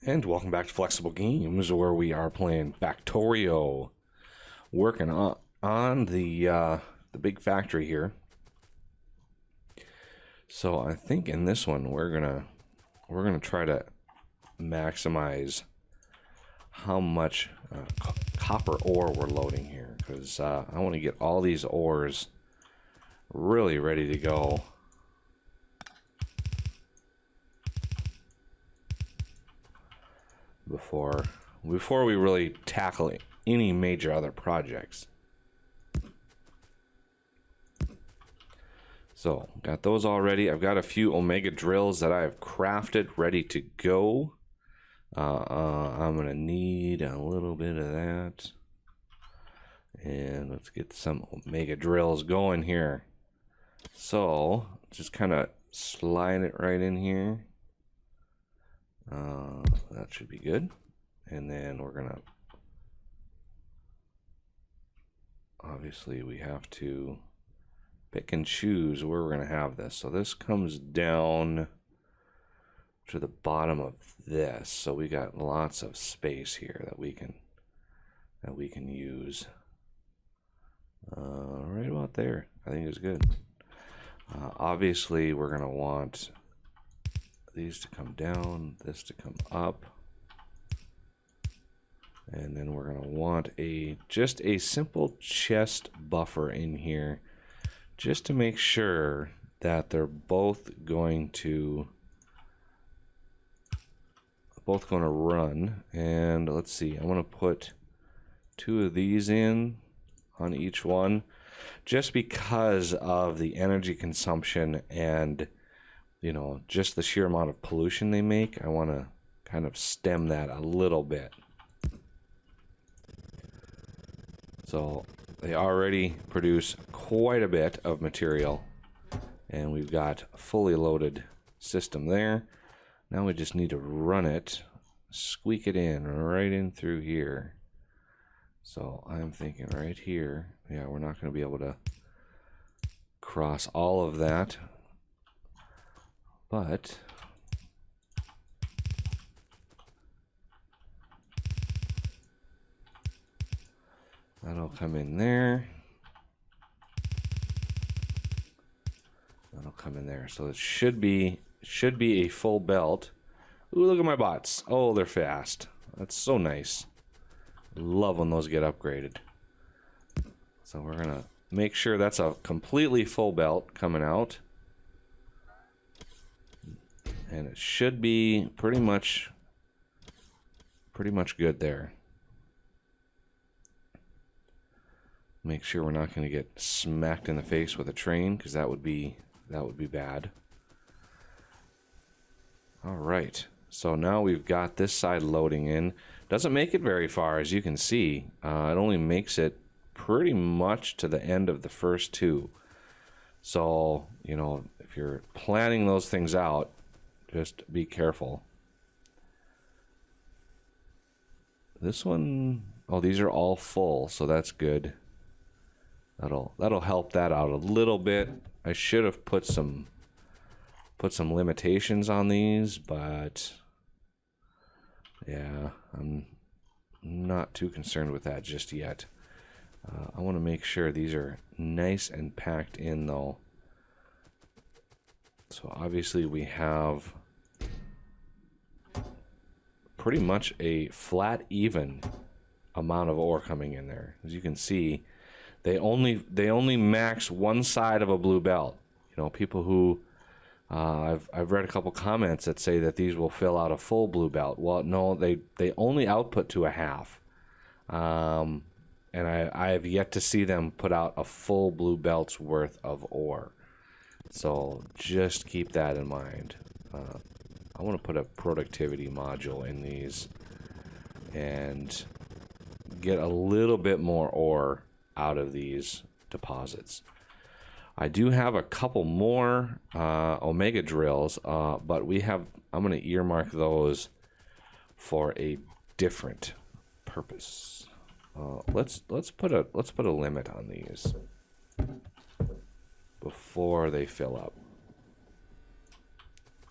And welcome back to Flexible Games, where we are playing Factorio, working on the big factory here. So I think in this one we're gonna try to maximize how much copper ore we're loading here, because I want to get all these ores really ready to go. Before we really tackle any major other projects. So, got those all ready. I've got a few Omega drills that I've crafted ready to go. I'm going to need a little bit of that. And let's get some Omega drills going here. So, just kind of slide it right in here. That should be good. And then we're gonna, obviously we have to pick and choose where we're gonna have this. So this comes down to the bottom of this. So we got lots of space here that we can use. Right about there, I think is good. Obviously we're gonna want these to come down, this to come up, and then we're going to want just a simple chest buffer in here, just to make sure that they're both going to run. And let's see, I'm going to put 2 of these in on each one, just because of the energy consumption and just the sheer amount of pollution they make. I want to kind of stem that a little bit. So they already produce quite a bit of material, and we've got a fully loaded system there. Now we just need to run it, squeak it in right in through here. So I'm thinking right here, yeah, we're not going to be able to cross all of that. But that'll come in there. That'll come in there. So it should be a full belt. Ooh, look at my bots. Oh, they're fast. That's so nice. Love when those get upgraded. So we're gonna make sure that's a completely full belt coming out. And it should be pretty much good there. Make sure we're not going to get smacked in the face with a train, because that would be bad. All right. So now we've got this side loading in. Doesn't make it very far, as you can see. It only makes it pretty much to the end of the first 2. So, if you're planning those things out, just be careful. This one, oh, these are all full, so that's good. That'll help that out a little bit. I should have put some limitations on these, but yeah, I'm not too concerned with that just yet. I want to make sure these are nice and packed in, though. So obviously we have pretty much a flat, even amount of ore coming in there. As you can see, they only max one side of a blue belt. People who I've read a couple comments that say that these will fill out a full blue belt. Well, no, they only output to a half, and I have yet to see them put out a full blue belt's worth of ore. So just keep that in mind. I want to put a productivity module in these and get a little bit more ore out of these deposits. I do have a couple more Omega drills, but I'm going to earmark those for a different purpose. Let's put a limit on these before they fill up.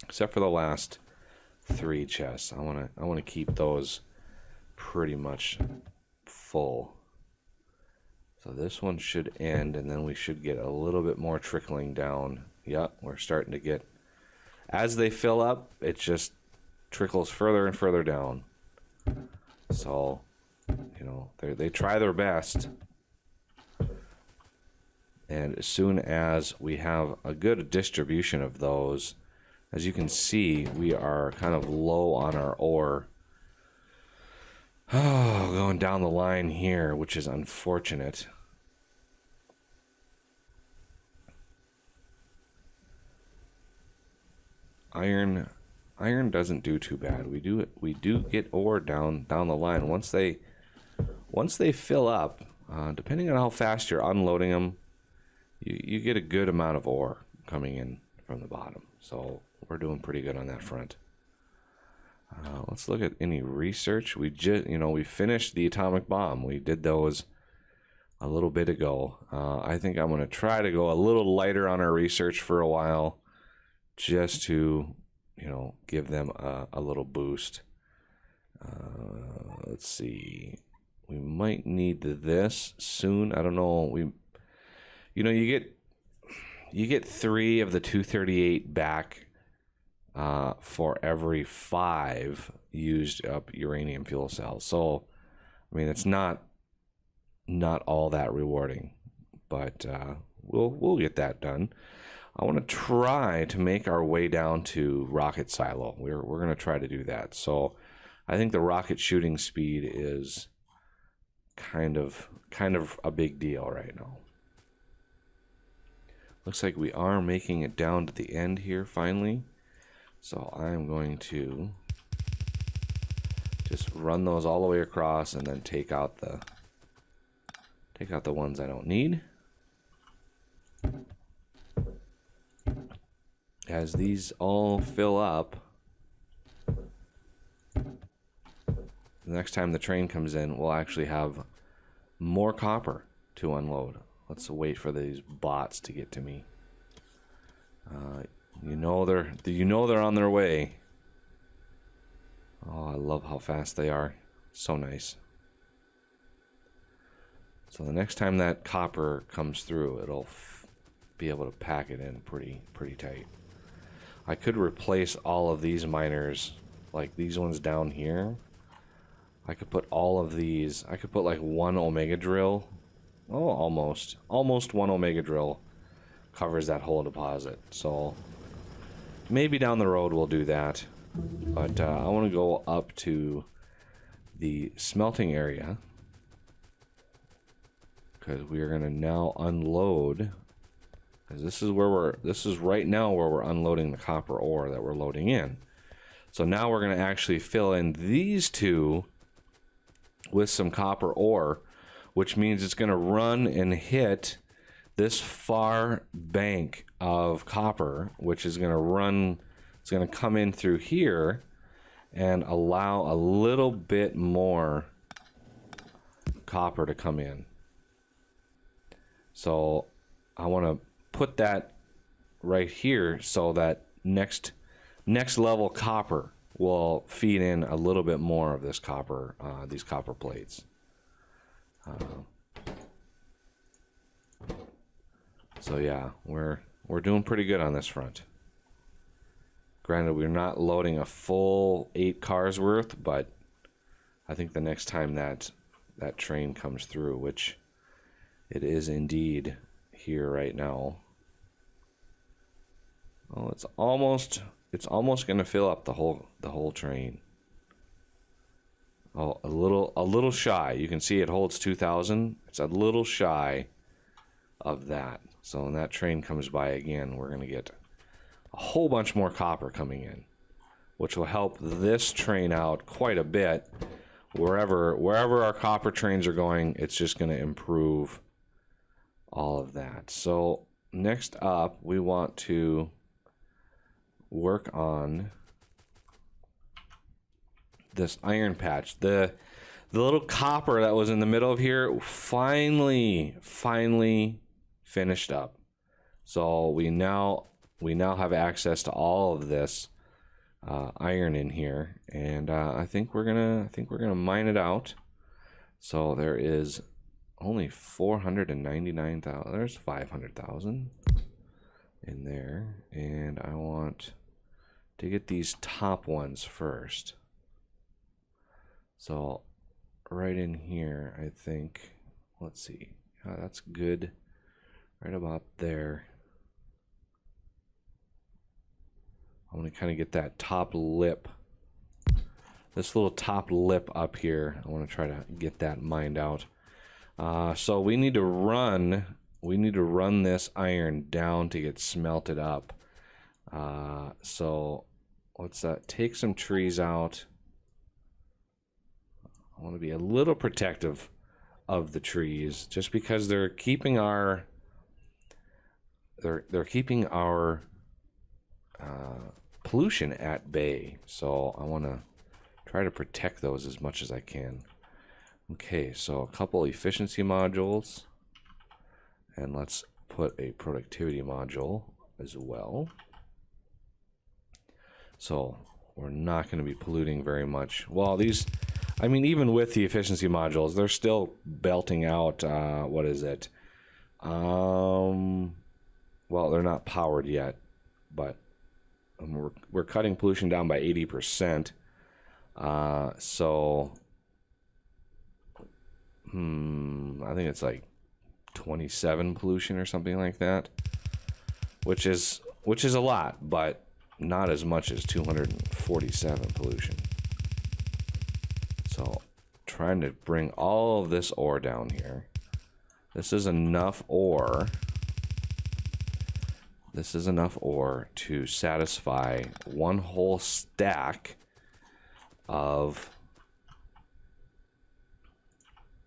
Except for the last 3 chests. I want to keep those pretty much full. So this one should end, and then we should get a little bit more trickling down. Yep, we're starting to get, as they fill up, it just trickles further and further down. So, you know, they try their best. And as soon as we have a good distribution of those, as you can see, we are kind of low on our ore. Oh, going down the line here, which is unfortunate. Iron doesn't do too bad. We do get ore down the line once they fill up. Depending on how fast you're unloading them, you get a good amount of ore coming in from the bottom. So we're doing pretty good on that front. Let's look at any research. We finished the atomic bomb. We did those a little bit ago. I think I'm going to try to go a little lighter on our research for a while, just to, you know, give them a little boost. Let's see. We might need this soon. I don't know. You get 3 of the 238 back for every 5 used up uranium fuel cells. So, I mean, it's not all that rewarding, but we'll get that done. I want to try to make our way down to rocket silo. We're going to try to do that. So, I think the rocket shooting speed is kind of a big deal right now. Looks like we are making it down to the end here finally. So I'm going to just run those all the way across and then take out the ones I don't need. As these all fill up, the next time the train comes in, we'll actually have more copper to unload. Let's wait for these bots to get to me. You know they're on their way. Oh, I love how fast they are. So nice. So the next time that copper comes through, it'll be able to pack it in pretty tight. I could replace all of these miners, like these ones down here. I could put all of these. I could put like 1 omega drill. Oh, almost 1 omega drill covers that whole deposit. So maybe down the road we'll do that. But I want to go up to the smelting area, because we are going to now unload. Because this is right now where we're unloading the copper ore that we're loading in. So now we're going to actually fill in these 2 with some copper ore, which means it's going to run and hit this far bank of copper, which is going to run, it's going to come in through here and allow a little bit more copper to come in. So I want to put that right here so that next level copper will feed in a little bit more of this copper, these copper plates. So yeah, we're doing pretty good on this front. Granted, we're not loading a full 8 cars worth, but I think the next time that train comes through, which it is indeed here right now. Oh, it's almost going to fill up the whole train. Oh, a little shy. You can see it holds 2,000. It's a little shy of that. So when that train comes by again, we're going to get a whole bunch more copper coming in, which will help this train out quite a bit. Wherever our copper trains are going, it's just going to improve all of that. So next up, we want to work on this iron patch. The little copper that was in the middle of here finally finished up. So we now have access to all of this iron in here, and I think we're gonna mine it out. So there is only 499,000. There's 500,000 in there, and I want to get these top ones first. So right in here, I think, let's see, that's good, right about there. I want to kind of get that top lip, this little top lip up here. I want to try to get that mined out. So we need to run this iron down to get smelted up. So let's take some trees out. I want to be a little protective of the trees, just because they're keeping our pollution at bay. So I want to try to protect those as much as I can. Okay, so a couple efficiency modules, and let's put a productivity module as well. So we're not going to be polluting very much. Well, these, I mean, even with the efficiency modules, they're still belting out, what is it? Well, they're not powered yet, but we're cutting pollution down by 80%. So, I think it's like 27 pollution or something like that, which is a lot, but not as much as 247 pollution. So, trying to bring all of this ore down here. This is enough ore. This is enough ore to satisfy one whole stack of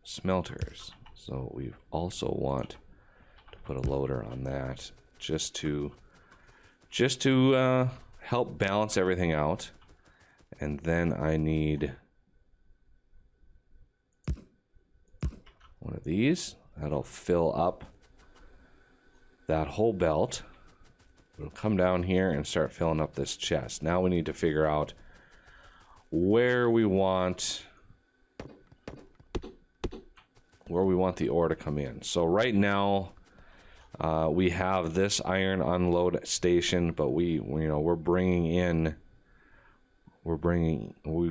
smelters. So we also want to put a loader on that just to help balance everything out. And then I need one of these. That'll fill up that whole belt. It'll come down here and start filling up this chest. Now we need to figure out where we want the ore to come in. So right now we have this iron unload station, but we've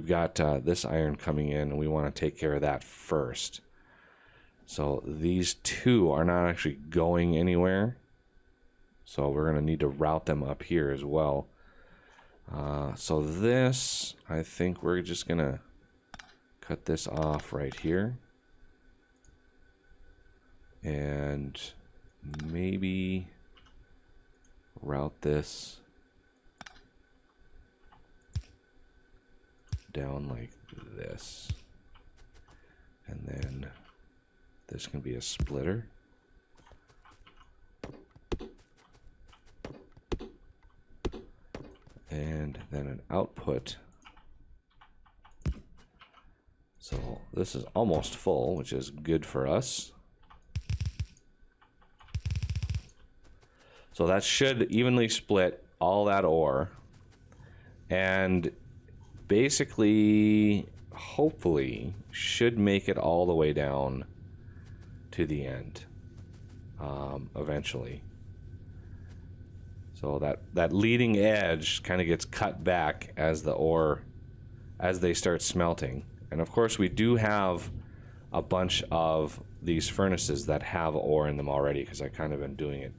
got this iron coming in, and we want to take care of that first. So these two are not actually going anywhere. So we're going to need to route them up here as well. So this, I think we're just going to cut this off right here. And maybe route this down like this. And then this can be a splitter. And then an output. So this is almost full, which is good for us. So that should evenly split all that ore. And basically, hopefully, should make it all the way down to the end eventually. So that leading edge kind of gets cut back as they start smelting. And of course we do have a bunch of these furnaces that have ore in them already, because I kind of been doing it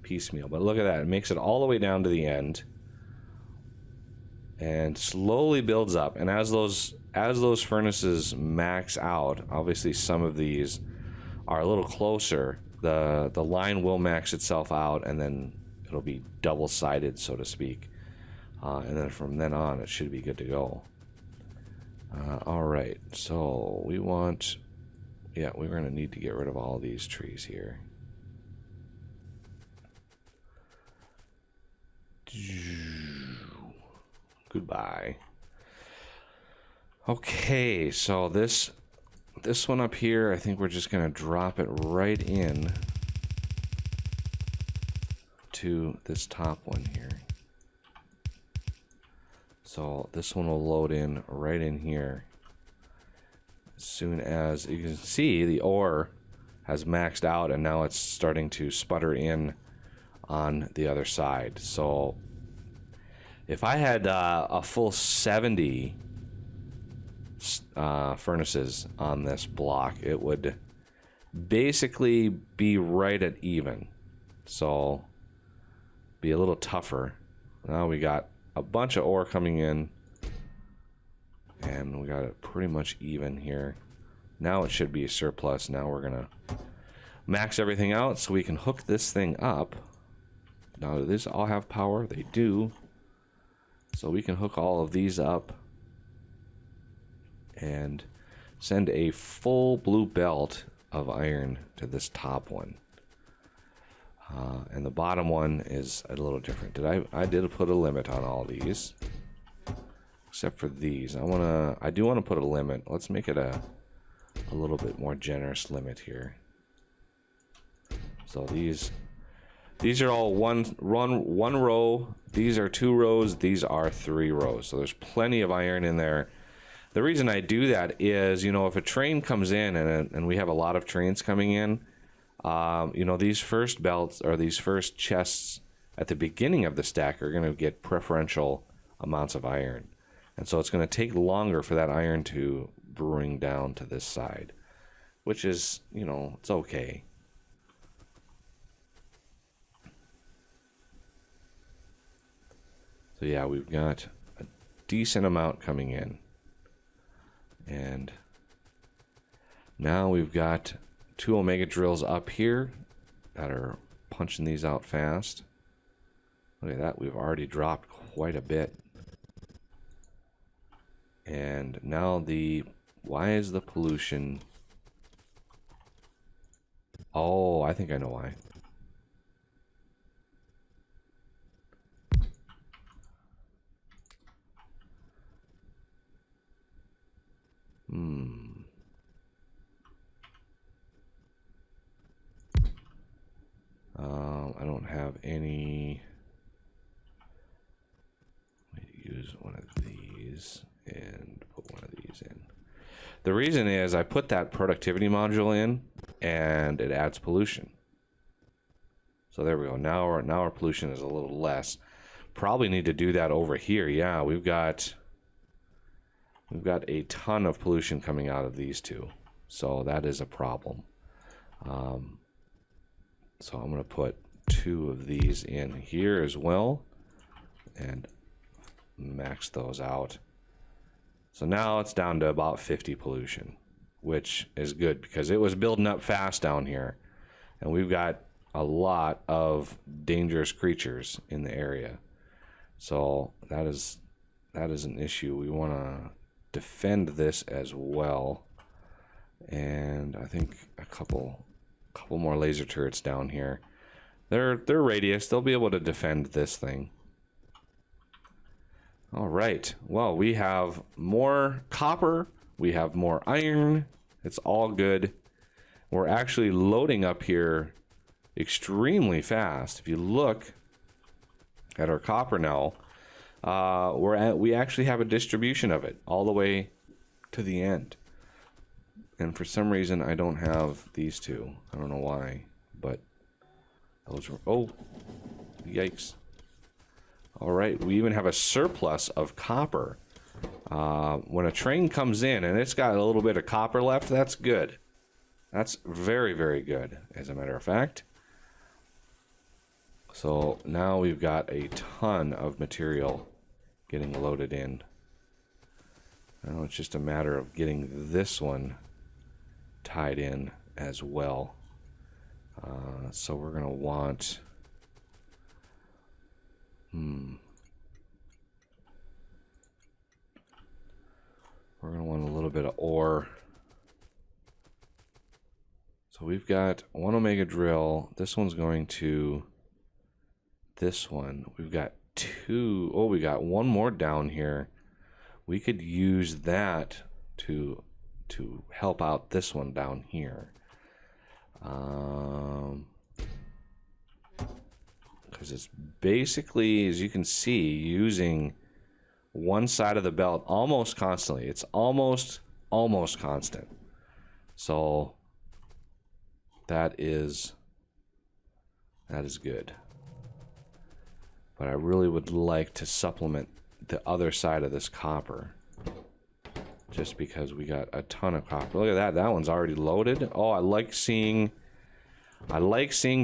piecemeal. But look at that, it makes it all the way down to the end and slowly builds up. And as those furnaces max out, obviously some of these are a little closer, the line will max itself out, and then it'll be double-sided, so to speak. And then from then on, it should be good to go. All right, so we're going to need to get rid of all these trees here. Goodbye. Okay, so this one up here, I think we're just going to drop it right in to this top one here. So this one will load in right in here. As soon as you can see, the ore has maxed out and now it's starting to sputter in on the other side. So if I had a full 70 furnaces on this block, it would basically be right at even. So be a little tougher. Now we got a bunch of ore coming in and we got it pretty much even here. Now it should be a surplus. Now we're gonna max everything out so we can hook this thing up. Now, do these all have power? They do. So we can hook all of these up and send a full blue belt of iron to this top one. And the bottom one is a little different. I did put a limit on all these, except for these. I do want to put a limit. Let's make it a little bit more generous limit here. So these are all one row. These are 2 rows. These are 3 rows. So there's plenty of iron in there. The reason I do that is, you know, if a train comes in and we have a lot of trains coming in, you know, these first belts or these first chests at the beginning of the stack are going to get preferential amounts of iron. And so it's going to take longer for that iron to bring down to this side, which is, you know, it's okay. So yeah, we've got a decent amount coming in. And now we've got 2 Omega drills up here that are punching these out fast. Look at that, we've already dropped quite a bit. And now why is the pollution? Oh, I think I know why. I don't have any. Let me use one of these and put one of these in. The reason is I put that productivity module in and it adds pollution. So there we go. Now our pollution is a little less. Probably need to do that over here. Yeah, we've got a ton of pollution coming out of these 2. So that is a problem. So I'm going to put 2 of these in here as well and max those out. So now it's down to about 50 pollution, which is good because it was building up fast down here. And we've got a lot of dangerous creatures in the area. So that is an issue. We want to defend this as well. And I think a couple more laser turrets down here. They're radius. They'll be able to defend this thing. All right. Well, we have more copper. We have more iron. It's all good. We're actually loading up here extremely fast. If you look at our copper now, we actually have a distribution of it all the way to the end. And for some reason, I don't have these 2. I don't know why, but those were, oh, yikes. All right, we even have a surplus of copper. When a train comes in and it's got a little bit of copper left, that's good. That's very, very good, as a matter of fact. So now we've got a ton of material getting loaded in. Now it's just a matter of getting this one tied in as well. So we're going to want... We're going to want a little bit of ore. So we've got 1 Omega drill. This one's going to this one. We've got 2. Oh, we got 1 more down here. We could use that to help out this one down here. Because it's basically, as you can see, using one side of the belt almost constantly. It's almost constant. So that is good. But I really would like to supplement the other side of this copper, just because we got a ton of copper. Look at that. That one's already loaded. Oh, I like seeing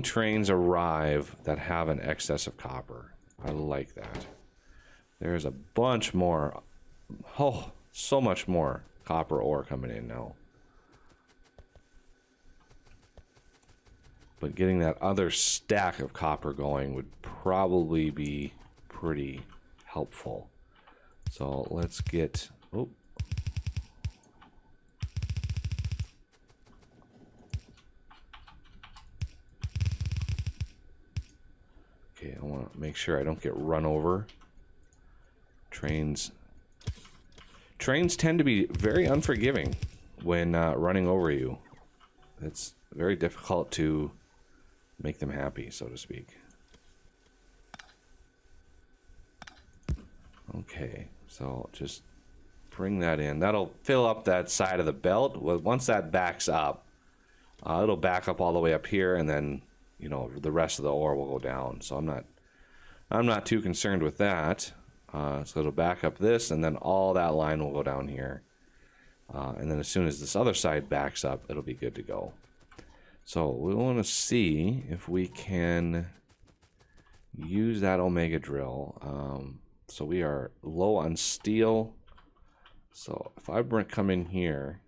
trains arrive that have an excess of copper. I like that. There's a bunch more. Oh, so much more copper ore coming in now. But getting that other stack of copper going would probably be pretty helpful. So let's get... Oh. Okay, I want to make sure I don't get run over. Trains tend to be very unforgiving when running over you. It's very difficult to make them happy, so to speak. Okay, so just bring that in. That'll fill up that side of the belt. Once that backs up, it'll back up all the way up here, and then, you know, the rest of the ore will go down. So I'm not too concerned with that. So it'll back up this, and then all that line will go down here. And then as soon as this other side backs up, it'll be good to go. So we want to see if we can use that Omega drill. So we are low on steel. So if I come in here,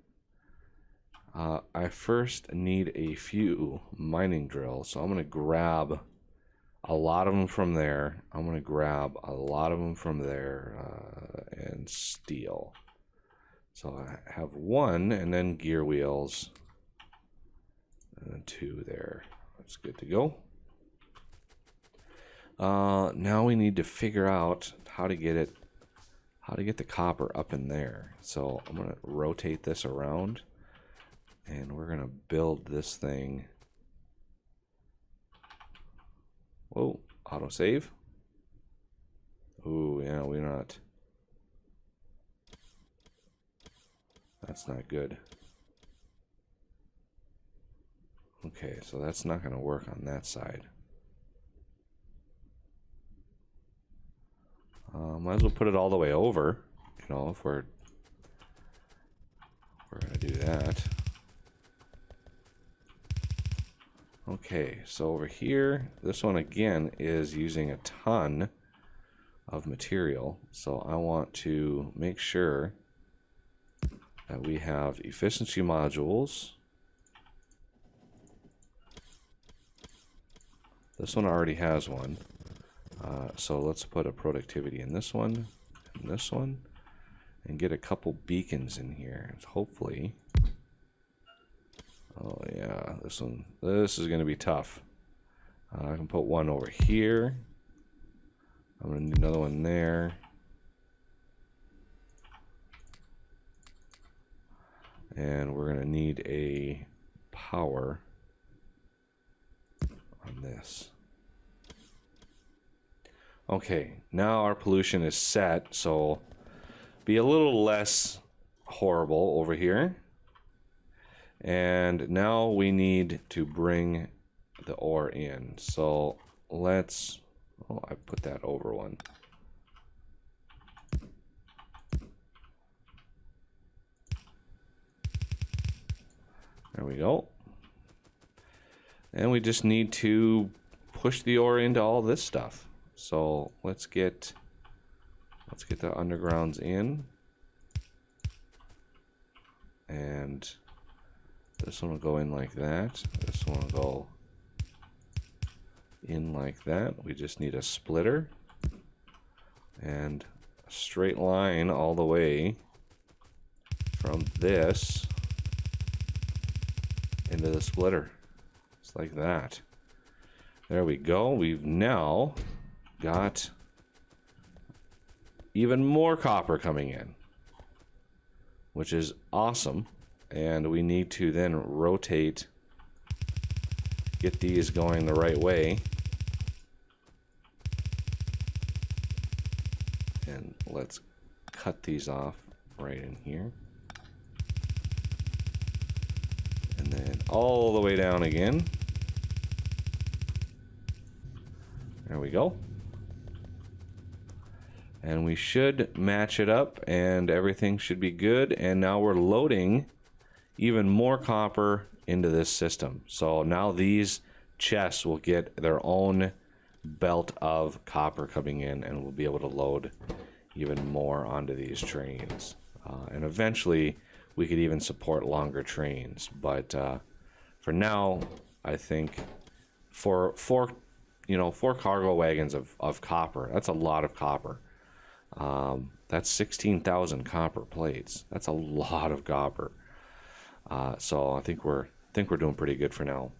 I first need a few mining drills. So I'm going to grab a lot of them from there. I'm going to grab a lot of them from there and steel. So I have one, and then gear wheels. And 2 there. That's good to go. Now we need to figure out how to get the copper up in there. So I'm gonna rotate this around, and we're gonna build this thing. Whoa, autosave. Ooh, yeah, we're not. That's not good. Okay, so that's not going to work on that side. Might as well put it all the way over, you know, if we're going to do that. Okay, so over here, this one again is using a ton of material. So I want to make sure that we have efficiency modules. This one already has one. So let's put a productivity in this one, and this one, and get a couple beacons in here. Hopefully. Oh yeah, this is going to be tough. I can put one over here. I'm going to need another one there. And we're going to need a power on this. Okay, now our pollution is set, so be a little less horrible over here. And now we need to bring the ore in. So let's, oh, I put that over one. There we go. And we just need to push the ore into all this stuff. So let's get the undergrounds in. And this one will go in like that. This one will go in like that. We just need a splitter and a straight line all the way from this into the splitter. Just like that. There we go. We've now got even more copper coming in, which is awesome. And we need to then rotate, get these going the right way. And let's cut these off right in here. And then all the way down again. There we go. And we should match it up and everything should be good. And now we're loading even more copper into this system. So now these chests will get their own belt of copper coming in, and we'll be able to load even more onto these trains. And eventually we could even support longer trains. But for now, I think for four cargo wagons of copper, that's a lot of copper. That's 16,000 copper plates. That's a lot of copper. So I think we're doing pretty good for now.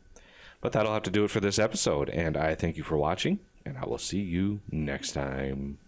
But that'll have to do it for this episode, and I thank you for watching, and I will see you next time.